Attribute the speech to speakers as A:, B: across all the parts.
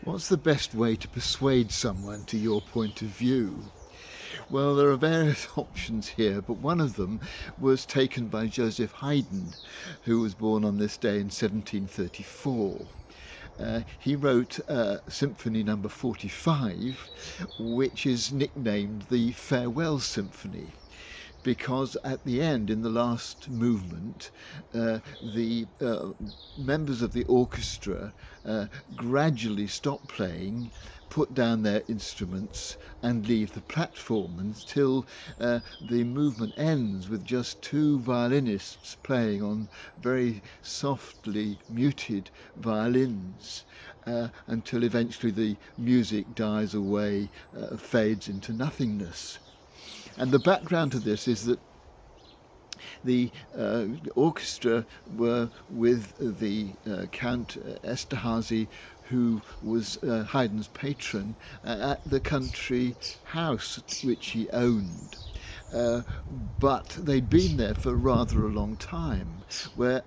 A: What's the best way to persuade someone to your point of view? Well, there are various options here, but one of them was taken by Joseph Haydn, who was born on this day in 1734. He wrote Symphony Number 45, which is nicknamed the Farewell Symphony, because at the end, in the last movement, the members of the orchestra gradually stop playing, put down their instruments and leave the platform until the movement ends with just two violinists playing on very softly muted violins, until eventually the music dies away, fades into nothingness. And the background to this is that the orchestra were with the Count Esterhazy, who was Haydn's patron, at the country house which he owned. But they'd been there for rather a long time,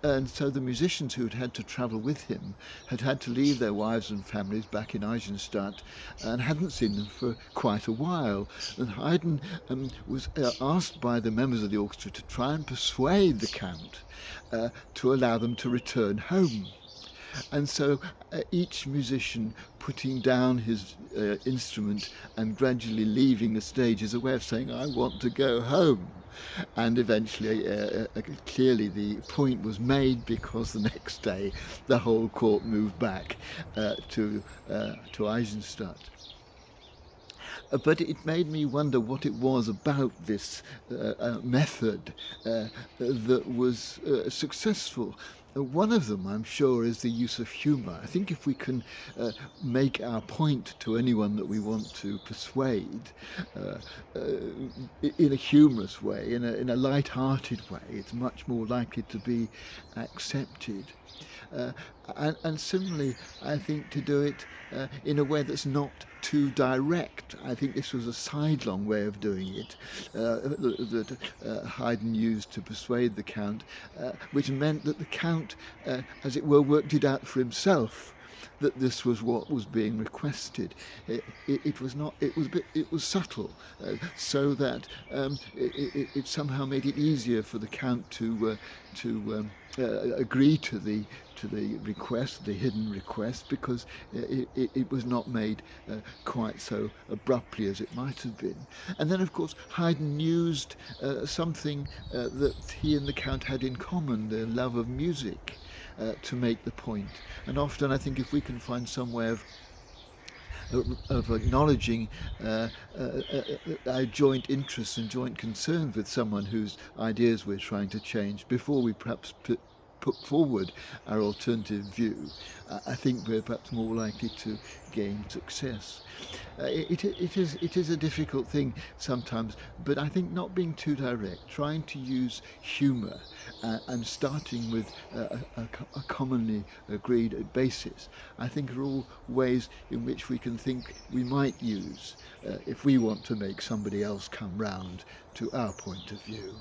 A: and so the musicians who had had to travel with him had had to leave their wives and families back in Eisenstadt and hadn't seen them for quite a while. And Haydn was asked by the members of the orchestra to try and persuade the Count to allow them to return home. And so each musician putting down his instrument and gradually leaving the stage is a way of saying, I want to go home. And eventually, clearly the point was made, because the next day the whole court moved back to Eisenstadt. But it made me wonder what it was about this method that was successful. One of them, I'm sure, is the use of humour. I think if we can make our point to anyone that we want to persuade in a humorous way, in a light-hearted way, it's much more likely to be accepted. And similarly, I think to do it in a way that's not too direct. I think this was a sidelong way of doing it that Haydn used to persuade the Count, which meant that the Count, as it were, worked it out for himself, that this was what was being requested. It was not. It was subtle, so that it somehow made it easier for the Count to agree to the request, the hidden request, because it was not made quite so abruptly as it might have been. And then, of course, Haydn used something that he and the Count had in common, their love of music, to make the point. And often I think if we can find some way of acknowledging our joint interests and joint concerns with someone whose ideas we're trying to change before we perhaps put forward our alternative view, I think we're perhaps more likely to gain success. It is a difficult thing sometimes, but I think not being too direct, trying to use humour and starting with a commonly agreed basis, I think are all ways in which we can think we might use if we want to make somebody else come round to our point of view.